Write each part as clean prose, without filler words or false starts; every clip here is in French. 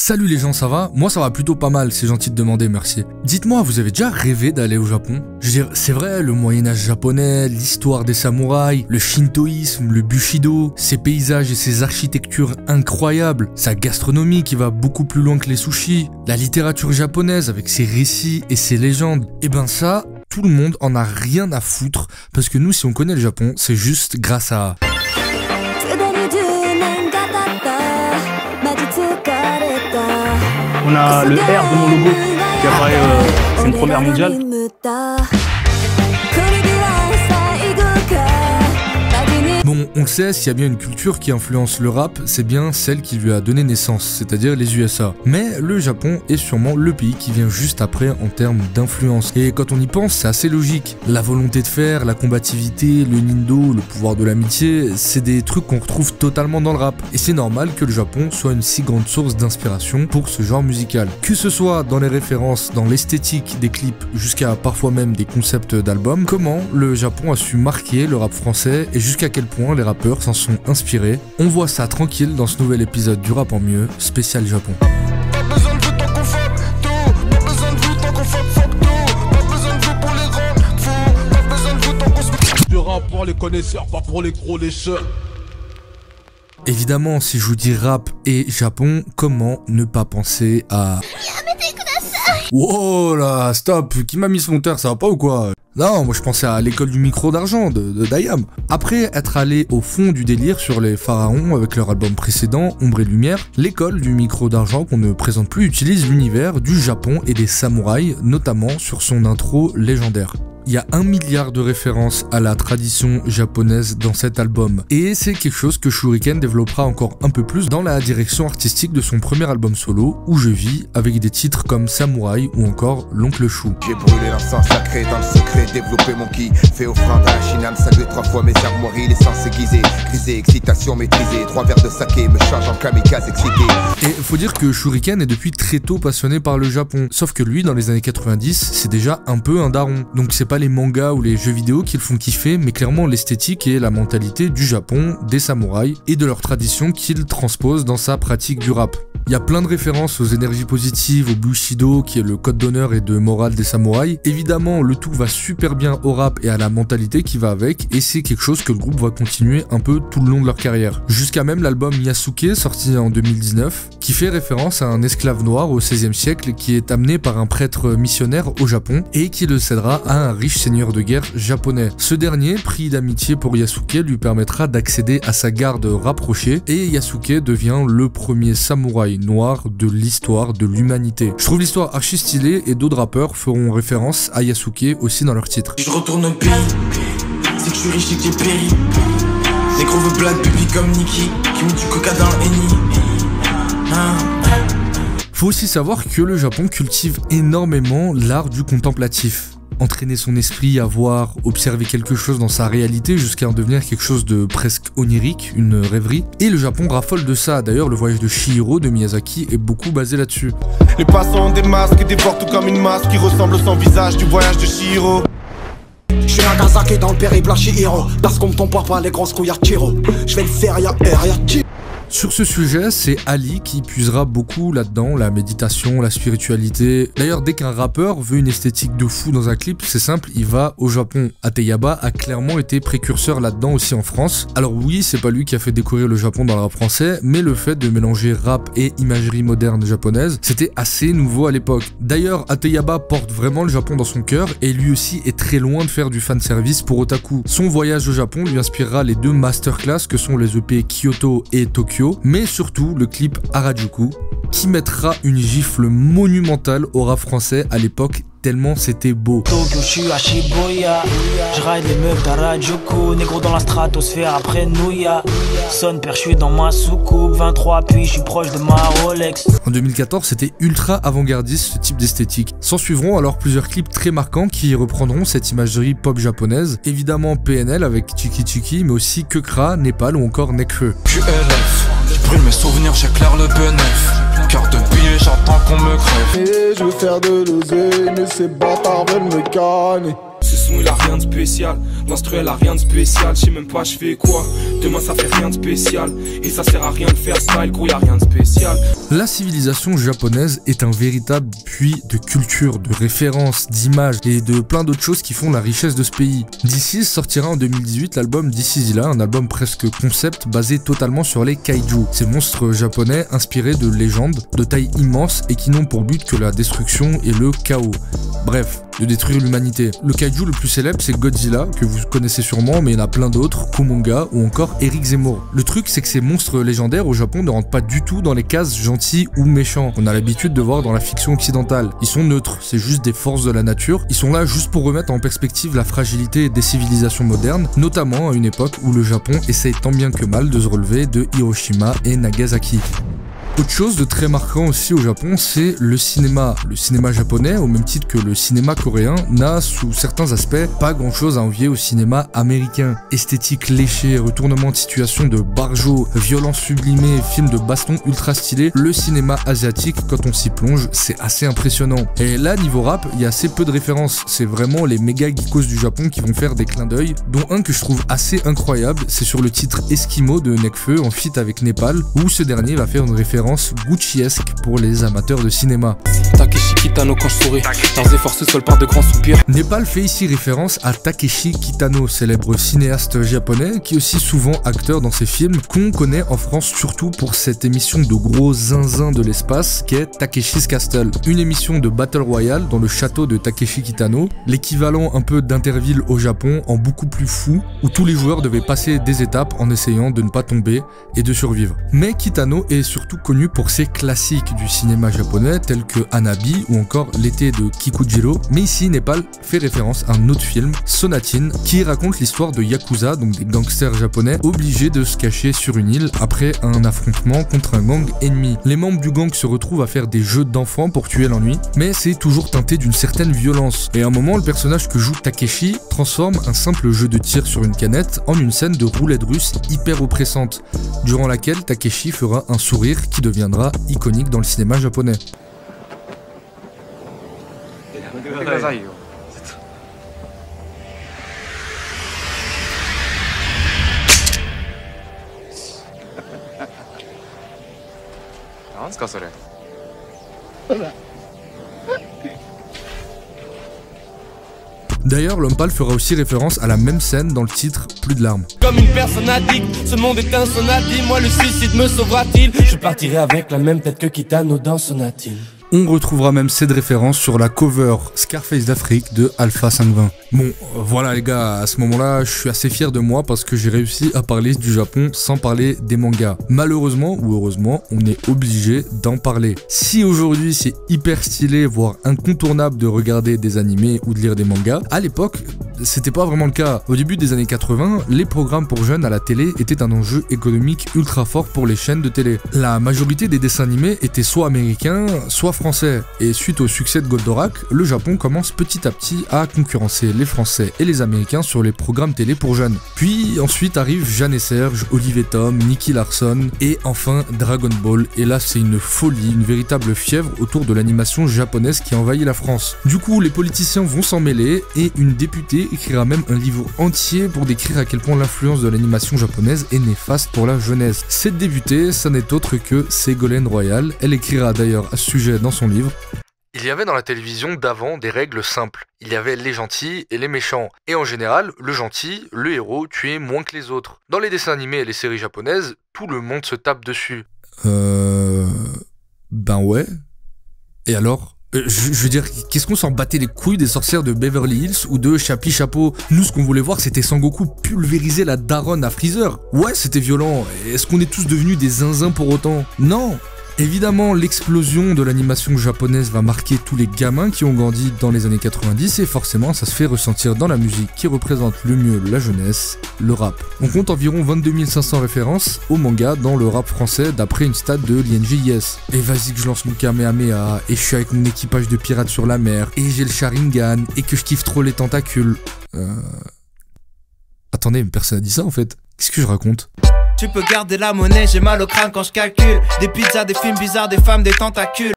Salut les gens, ça va? Moi ça va plutôt pas mal, c'est gentil de demander, merci. Dites-moi, vous avez déjà rêvé d'aller au Japon? Je veux dire, c'est vrai, le Moyen-Âge japonais, l'histoire des samouraïs, le shintoïsme, le bushido, ses paysages et ses architectures incroyables, sa gastronomie qui va beaucoup plus loin que les sushis, la littérature japonaise avec ses récits et ses légendes, et ben ça, tout le monde en a rien à foutre, parce que nous si on connaît le Japon, c'est juste grâce à... On a le R de mon logo qui apparaît, c'est une première mondiale. Bon, on le sait, s'il y a bien une culture qui influence le rap, c'est bien celle qui lui a donné naissance, c'est-à-dire les USA. Mais le Japon est sûrement le pays qui vient juste après en termes d'influence. Et quand on y pense, c'est assez logique. La volonté de faire, la combativité, le nindo, le pouvoir de l'amitié, c'est des trucs qu'on retrouve totalement dans le rap. Et c'est normal que le Japon soit une si grande source d'inspiration pour ce genre musical. Que ce soit dans les références, dans l'esthétique des clips, jusqu'à parfois même des concepts d'albums, comment le Japon a su marquer le rap français et jusqu'à quel point les rappeurs s'en sont inspirés. On voit ça tranquille dans ce nouvel épisode du Rap en Mieux, spécial Japon. Du rap pour les connaisseurs, pas pour les gros lécheurs. Évidemment, si je vous dis rap et Japon, comment ne pas penser à... Wow là, stop, qui m'a mis ce monteur, ça va pas ou quoi? Non, moi je pensais à l'école du micro d'argent de Dayam. Après être allé au fond du délire sur les pharaons avec leur album précédent, Ombre et Lumière, l'école du micro d'argent qu'on ne présente plus utilise l'univers du Japon et des samouraïs, notamment sur son intro légendaire. Il y a 1 milliard de références à la tradition japonaise dans cet album. Et c'est quelque chose que Shuriken développera encore un peu plus dans la direction artistique de son premier album solo, Où je vis, avec des titres comme Samouraï ou encore L'Oncle Chou. J'ai brûlé l'encens sacré dans le secret, développé mon ki, fait offrande à Shinam, salué 3 fois mes armoiries, l'essence aiguisée, grisée, excitation maîtrisée, 3 verres de saké me change en kamikaze excité. Et faut dire que Shuriken est depuis très tôt passionné par le Japon, sauf que lui dans les années 90, c'est déjà un peu un daron, donc c'est pas les mangas ou les jeux vidéo qui le font kiffer, mais clairement l'esthétique et la mentalité du Japon, des samouraïs et de leur tradition qu'il transpose dans sa pratique du rap. Il y a plein de références aux énergies positives, au Bushido qui est le code d'honneur et de morale des samouraïs. Évidemment, le tout va super bien au rap et à la mentalité qui va avec, et c'est quelque chose que le groupe va continuer un peu tout le long de leur carrière. Jusqu'à même l'album Yasuke, sorti en 2019, qui fait référence à un esclave noir au XVIe siècle qui est amené par un prêtre missionnaire au Japon et qui le cédera à un riche seigneur de guerre japonais. Ce dernier, pris d'amitié pour Yasuke, lui permettra d'accéder à sa garde rapprochée et Yasuke devient le premier samouraï noir de l'histoire de l'humanité. Je trouve l'histoire archi stylée et d'autres rappeurs feront référence à Yasuke aussi dans leurs titres. Je retourne au pays, c'est que je suis riche et que j'ai péri. Les gros veut blague public comme Nicky, qui met du coca dans le henny. Faut aussi savoir que le Japon cultive énormément l'art du contemplatif. Entraîner son esprit à voir, observer quelque chose dans sa réalité jusqu'à en devenir quelque chose de presque onirique, une rêverie. Et le Japon raffole de ça, d'ailleurs le voyage de Chihiro de Miyazaki est beaucoup basé là-dessus. Les passants ont des masques et dévorent tout comme une masse qui ressemble au sans visage du voyage de Chihiro. Je suis Nagasaki dans le périple à Chihiro, parce qu'on me tombe pas les grosses couilles à Chiro. Je vais le faire, y'a Chiro. Sur ce sujet, c'est Ali qui puisera beaucoup là-dedans, la méditation, la spiritualité. D'ailleurs, dès qu'un rappeur veut une esthétique de fou dans un clip, c'est simple, il va au Japon. Ateyaba a clairement été précurseur là-dedans aussi en France. Alors oui, c'est pas lui qui a fait découvrir le Japon dans le rap français, mais le fait de mélanger rap et imagerie moderne japonaise, c'était assez nouveau à l'époque. D'ailleurs, Ateyaba porte vraiment le Japon dans son cœur et lui aussi est très loin de faire du fanservice pour otaku. Son voyage au Japon lui inspirera les 2 masterclass que sont les EP Kyoto et Tokyo, mais surtout le clip Harajuku, qui mettra une gifle monumentale au rap français à l'époque, tellement c'était beau. Tokyo, je suis à Shibuya, je ride les meufs d'Harajuku, négro dans la stratosphère après Nouya. Son père, je suis dans ma soucoupe, 23 puis je suis proche de ma Rolex. En 2014, c'était ultra avant-gardiste ce type d'esthétique. S'en suivront alors plusieurs clips très marquants qui reprendront cette imagerie pop japonaise. Évidemment PNL avec Chiki Chiki, mais aussi Kekra, Népal ou encore Nekfeu. QLF, je brûle mes souvenirs, j'éclaire le bénéf. Carte de billet, j'entends qu'on me crève. Et je veux faire de l'oseille, mais ces bâtards veulent me canner. Ce son il a rien de spécial, l'instru elle a rien de spécial, je sais même pas je fais quoi, demain ça fait rien de spécial, et ça sert à rien de faire style, gros y'a rien de spécial. La civilisation japonaise est un véritable puits de culture, de références, d'images et de plein d'autres choses qui font la richesse de ce pays. D'ici sortira en 2018 l'album This Is Zilla, un album presque concept basé totalement sur les kaiju, ces monstres japonais inspirés de légendes de taille immense et qui n'ont pour but que la destruction et le chaos. Bref, de détruire l'humanité. Le kaiju le plus célèbre c'est Godzilla, que vous connaissez sûrement, mais il y en a plein d'autres, Kumonga ou encore Eric Zemmour. Le truc c'est que ces monstres légendaires au Japon ne rentrent pas du tout dans les cases gentils ou méchants qu'on a l'habitude de voir dans la fiction occidentale. Ils sont neutres, c'est juste des forces de la nature, ils sont là juste pour remettre en perspective la fragilité des civilisations modernes, notamment à une époque où le Japon essaye tant bien que mal de se relever de Hiroshima et Nagasaki. Autre chose de très marquant aussi au Japon, c'est le cinéma. Le cinéma japonais, au même titre que le cinéma coréen, n'a sous certains aspects pas grand chose à envier au cinéma américain. Esthétique léchée, retournement de situation de barjo, violence sublimée, films de baston ultra stylés, le cinéma asiatique, quand on s'y plonge, c'est assez impressionnant. Et là, niveau rap, il y a assez peu de références. C'est vraiment les méga geekos du Japon qui vont faire des clins d'œil, dont un que je trouve assez incroyable, c'est sur le titre Eskimo de Nekfeu en feat avec Népal, où ce dernier va faire une référence Gucci-esque pour les amateurs de cinéma. Takeshi Kitano quand je souris, leurs efforts se soldent par de grands soupirs. Népal fait ici référence à Takeshi Kitano, célèbre cinéaste japonais qui est aussi souvent acteur dans ses films, qu'on connaît en France surtout pour cette émission de gros zinzin de l'espace qui est Takeshi's Castle. Une émission de Battle Royale dans le château de Takeshi Kitano, l'équivalent un peu d'Interville au Japon en beaucoup plus fou, où tous les joueurs devaient passer des étapes en essayant de ne pas tomber et de survivre. Mais Kitano est surtout connu pour ses classiques du cinéma japonais tels que Hanabi ou encore L'été de Kikujiro, mais ici Népal fait référence à un autre film, Sonatine, qui raconte l'histoire de Yakuza, donc des gangsters japonais obligés de se cacher sur une île après un affrontement contre un gang ennemi. Les membres du gang se retrouvent à faire des jeux d'enfants pour tuer l'ennui, mais c'est toujours teinté d'une certaine violence. Et à un moment, le personnage que joue Takeshi transforme un simple jeu de tir sur une canette en une scène de roulette russe hyper oppressante, durant laquelle Takeshi fera un sourire qui deviendra iconique dans le cinéma japonais. D'ailleurs, l'homme pâle fera aussi référence à la même scène dans le titre Plus de larmes. Comme une personne addict, ce monde est un sonatine. Moi le suicide me sauvera-t-il? Je partirai avec la même tête que Kitano dans Sonatine. On retrouvera même cette référence sur la cover Scarface d'Afrique de Alpha 520. Bon, voilà les gars, à ce moment-là, je suis assez fier de moi parce que j'ai réussi à parler du Japon sans parler des mangas. Malheureusement ou heureusement, on est obligé d'en parler. Si aujourd'hui c'est hyper stylé, voire incontournable de regarder des animés ou de lire des mangas, à l'époque, c'était pas vraiment le cas. Au début des années 80, les programmes pour jeunes à la télé étaient un enjeu économique ultra fort pour les chaînes de télé. La majorité des dessins animés étaient soit américains, soit français. Et suite au succès de Goldorak, le Japon commence petit à petit à concurrencer les Français et les Américains sur les programmes télé pour jeunes. Puis ensuite arrivent Jeanne et Serge, Olive et Tom, Nicky Larson et enfin Dragon Ball. Et là c'est une folie, une véritable fièvre autour de l'animation japonaise qui envahit la France. Du coup les politiciens vont s'en mêler et une députée écrira même un livre entier pour décrire à quel point l'influence de l'animation japonaise est néfaste pour la jeunesse. Cette députée, ça n'est autre que Ségolène Royal. Elle écrira d'ailleurs à ce sujet dans son livre. Il y avait dans la télévision d'avant des règles simples. Il y avait les gentils et les méchants. Et en général, le gentil, le héros, tuait moins que les autres. Dans les dessins animés et les séries japonaises, tout le monde se tape dessus. Ben ouais. Et alors ? Je veux dire, qu'est-ce qu'on s'en battait les couilles des sorcières de Beverly Hills ou de Chapi Chapeau? Nous, ce qu'on voulait voir, c'était Sangoku pulvériser la daronne à Freezer. Ouais, c'était violent. Est-ce qu'on est tous devenus des zinzins pour autant? Non. Évidemment, l'explosion de l'animation japonaise va marquer tous les gamins qui ont grandi dans les années 90 et forcément ça se fait ressentir dans la musique qui représente le mieux la jeunesse, le rap. On compte environ 22 500 références au manga dans le rap français d'après une stat de l'INJS. Et vas-y que je lance mon Kamehameha, et je suis avec mon équipage de pirates sur la mer, et j'ai le Sharingan, et que je kiffe trop les tentacules. Attendez, mais personne n'a dit ça en fait. Qu'est-ce que je raconte ? Tu peux garder la monnaie, j'ai mal au crâne quand je calcule. Des pizzas, des films bizarres, des femmes, des tentacules.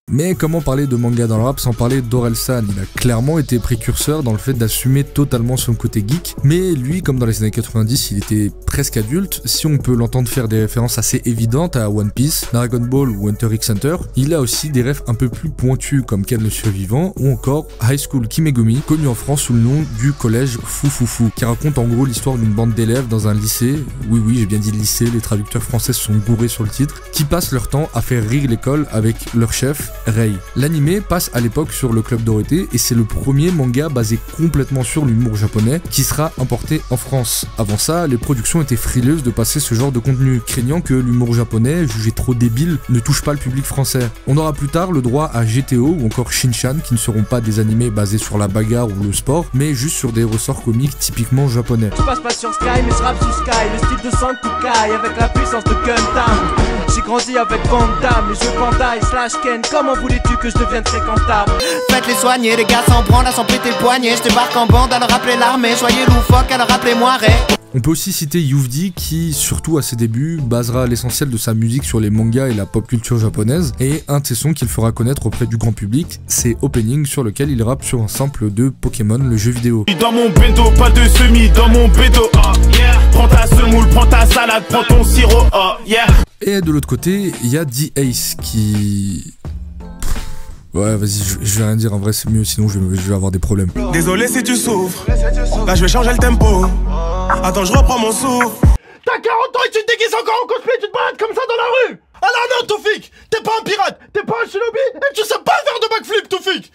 Mais comment parler de manga dans le rap sans parler d'Orelsan? Il a clairement été précurseur dans le fait d'assumer totalement son côté geek, mais lui, comme dans les années 90, il était presque adulte. Si on peut l'entendre faire des références assez évidentes à One Piece, Dragon Ball ou Hunter x Hunter, il a aussi des rêves un peu plus pointus comme Ken le Survivant ou encore High School Kimegumi, connu en France sous le nom du collège Foufoufou, qui raconte en gros l'histoire d'une bande d'élèves dans un lycée, oui j'ai bien dit lycée, les traducteurs français se sont gourés sur le titre, qui passent leur temps à faire rire l'école avec leur chef, Rei. L'anime passe à l'époque sur le Club Dorothée et c'est le premier manga basé complètement sur l'humour japonais qui sera importé en France. Avant ça, les productions étaient frileuses de passer ce genre de contenu, craignant que l'humour japonais, jugé trop débile, ne touche pas le public français. On aura plus tard le droit à GTO ou encore Shin-Chan qui ne seront pas des animés basés sur la bagarre ou le sport, mais juste sur des ressorts comiques typiquement japonais. Je passe pas sur Sky mais je rappe sous Sky, le style de Sankukai avec la puissance de Gundam. J'ai grandi avec Van Damme, les jeux Bandai / Ken, comment voulais-tu que je devienne fréquentable? Faites les soigner, les gars s'en branlent à s'en péter le poignet. Je débarque en bande à leur rappeler l'armée, soyez loufoque à leur rappeler moi Ray. On peut aussi citer Youvdi qui, surtout à ses débuts, basera l'essentiel de sa musique sur les mangas et la pop culture japonaise, et un de ses sons qu'il fera connaître auprès du grand public, c'est Opening, sur lequel il rappe sur un sample de Pokémon, le jeu vidéo. Dans mon bento, pas de semis, dans mon béto, oh yeah. Prends ta semoule, prends ta salade, prends ton sirop, oh yeah. Et de l'autre côté, il y a D-Ace qui... Ouais, vas-y, je vais rien dire, en vrai c'est mieux, sinon je vais avoir des problèmes. Désolé si tu souffres, là je vais changer le tempo. Attends, je reprends mon souffle. T'as 40 ans et tu te déguises encore en cosplay, tu te balades comme ça dans la rue. Ah non, Toufik, t'es pas un pirate, t'es pas un shinobi, et tu sais pas faire de backflip, Toufik.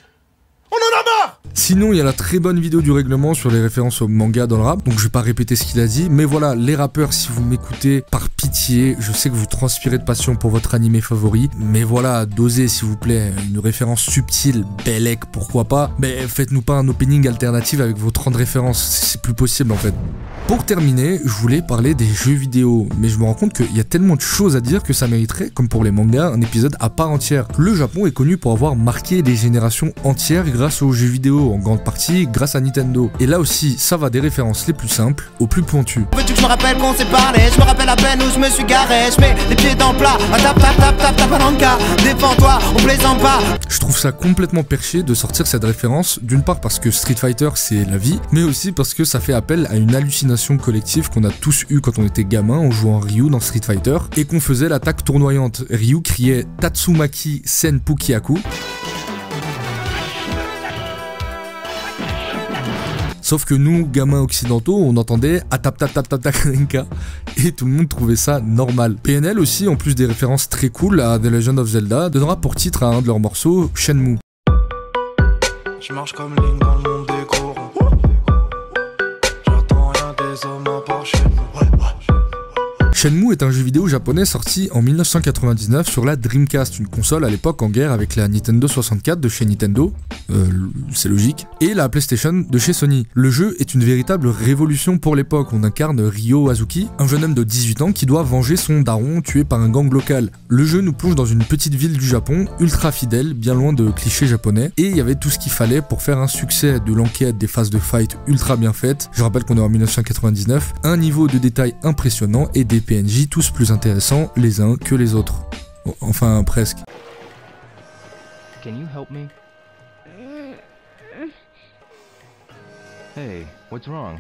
On en a marre. Sinon, il y a la très bonne vidéo du règlement sur les références au manga dans le rap, donc je vais pas répéter ce qu'il a dit, mais voilà, les rappeurs, si vous m'écoutez, par pitié, je sais que vous transpirez de passion pour votre animé favori, mais voilà, dosez s'il vous plaît, une référence subtile, Bellec, pourquoi pas, mais faites-nous pas un opening alternatif avec vos 30 références, c'est plus possible en fait. Pour terminer, je voulais parler des jeux vidéo, mais je me rends compte qu'il y a tellement de choses à dire que ça mériterait, comme pour les mangas, un épisode à part entière. Le Japon est connu pour avoir marqué des générations entières grâce aux jeux vidéo, en grande partie grâce à Nintendo. Et là aussi, ça va des références les plus simples aux plus pointues. Veux-tu que je me rappelle qu'on s'est parlé? Je me rappelle à peine où je me suis garé. Je mets les pieds dans le plat, tap palanca. Défends-toi, on plaisante pas. Je trouve ça complètement perché de sortir cette référence, d'une part parce que Street Fighter c'est la vie, mais aussi parce que ça fait appel à une hallucination collective qu'on a tous eu quand on était gamin en jouant Ryu dans Street Fighter et qu'on faisait l'attaque tournoyante. Ryu criait Tatsumaki Senpukiaku. Sauf que nous, gamins occidentaux, on entendait Atap-tap-tap-tap-tap-tap-tap et tout le monde trouvait ça normal. PNL aussi, en plus des références très cool à The Legend of Zelda, donnera pour titre à un de leurs morceaux, Shenmue. Je marche comme Link dans le monde des gros ronds. J'attends rien des hommes à part Shenmue. Shenmue est un jeu vidéo japonais sorti en 1999 sur la Dreamcast, une console à l'époque en guerre avec la Nintendo 64 de chez Nintendo, c'est logique, et la PlayStation de chez Sony. Le jeu est une véritable révolution pour l'époque. On incarne Ryo Azuki, un jeune homme de 18 ans qui doit venger son daron tué par un gang local. Le jeu nous plonge dans une petite ville du Japon, ultra fidèle, bien loin de clichés japonais, et il y avait tout ce qu'il fallait pour faire un succès, de l'enquête, des phases de fight ultra bien faites, je rappelle qu'on est en 1999, un niveau de détail impressionnant et des PNJ tous plus intéressants les uns que les autres. Enfin, presque. Can you help me? Hey, what's wrong?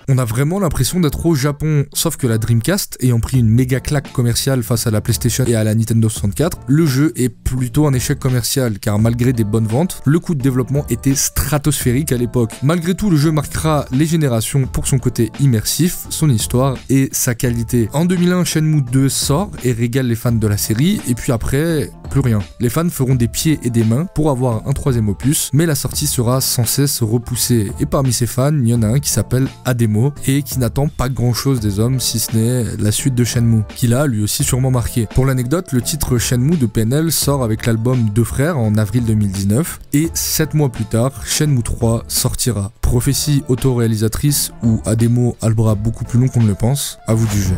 On a vraiment l'impression d'être au Japon, sauf que la Dreamcast ayant pris une méga claque commerciale face à la PlayStation et à la Nintendo 64, le jeu est plutôt un échec commercial, car malgré des bonnes ventes, le coût de développement était stratosphérique à l'époque. Malgré tout, le jeu marquera les générations pour son côté immersif, son histoire et sa qualité. En 2001, Shenmue 2 sort et régale les fans de la série, et puis après, plus rien. Les fans feront des pieds et des mains pour avoir un troisième opus, mais la sortie sera sans cesse repoussée. Et parmi ces fans, il y en a un qui s'appelle Ademo, et qui n'attend pas grand chose des hommes si ce n'est la suite de Shenmue, qui l'a lui aussi sûrement marqué. Pour l'anecdote, le titre Shenmue de PNL sort avec l'album Deux Frères en avril 2019, et 7 mois plus tard, Shenmue 3 sortira. Prophétie auto-réalisatrice ou Ademo a le bras beaucoup plus long qu'on ne le pense, à vous de juger.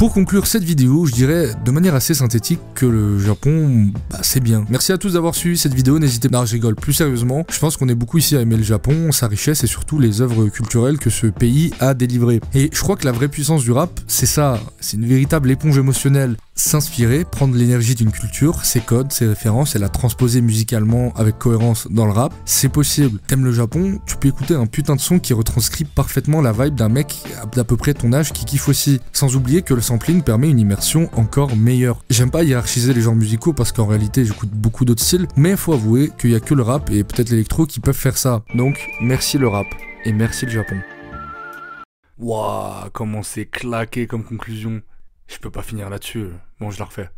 Pour conclure cette vidéo, je dirais de manière assez synthétique que le Japon, c'est bien. Merci à tous d'avoir suivi cette vidéo, n'hésitez pas, je rigole, plus sérieusement, je pense qu'on est beaucoup ici à aimer le Japon, sa richesse et surtout les œuvres culturelles que ce pays a délivrées. Et je crois que la vraie puissance du rap, c'est ça, c'est une véritable éponge émotionnelle. S'inspirer, prendre l'énergie d'une culture, ses codes, ses références et la transposer musicalement avec cohérence dans le rap, c'est possible. T'aimes le Japon, tu peux écouter un putain de son qui retranscrit parfaitement la vibe d'un mec d'à peu près ton âge qui kiffe aussi. Sans oublier que le sampling permet une immersion encore meilleure. J'aime pas hiérarchiser les genres musicaux parce qu'en réalité j'écoute beaucoup d'autres styles, mais faut avouer qu'il y a que le rap et peut-être l'électro qui peuvent faire ça. Donc merci le rap et merci le Japon. Waouh, comment c'est claqué comme conclusion. Je peux pas finir là-dessus. Bon, je la refais.